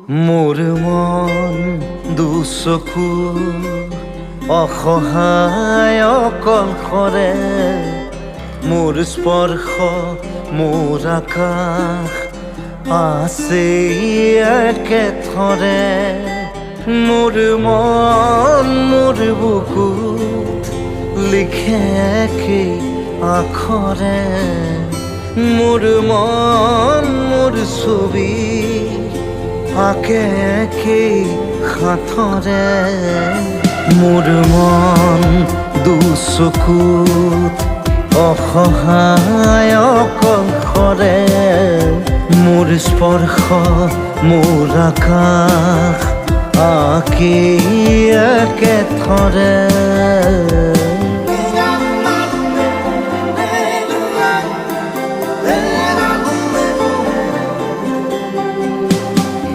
মোৰ মন দুচকু অসহায় অকলশৰে, মোৰ স্পৰ্শ মোৰ আকাশ আছে একেথৰে। মোৰ মন মোৰ বুকুত লিখে একেই আখৰে, মোৰ মন মোৰ ছবি আঁকে একেই সাঁথৰে। মোৰ মন দুচকুত অসহায় অকলশৰে, মোৰ স্পৰ্শ মোৰ আকাশ আঁকি একেথৰে।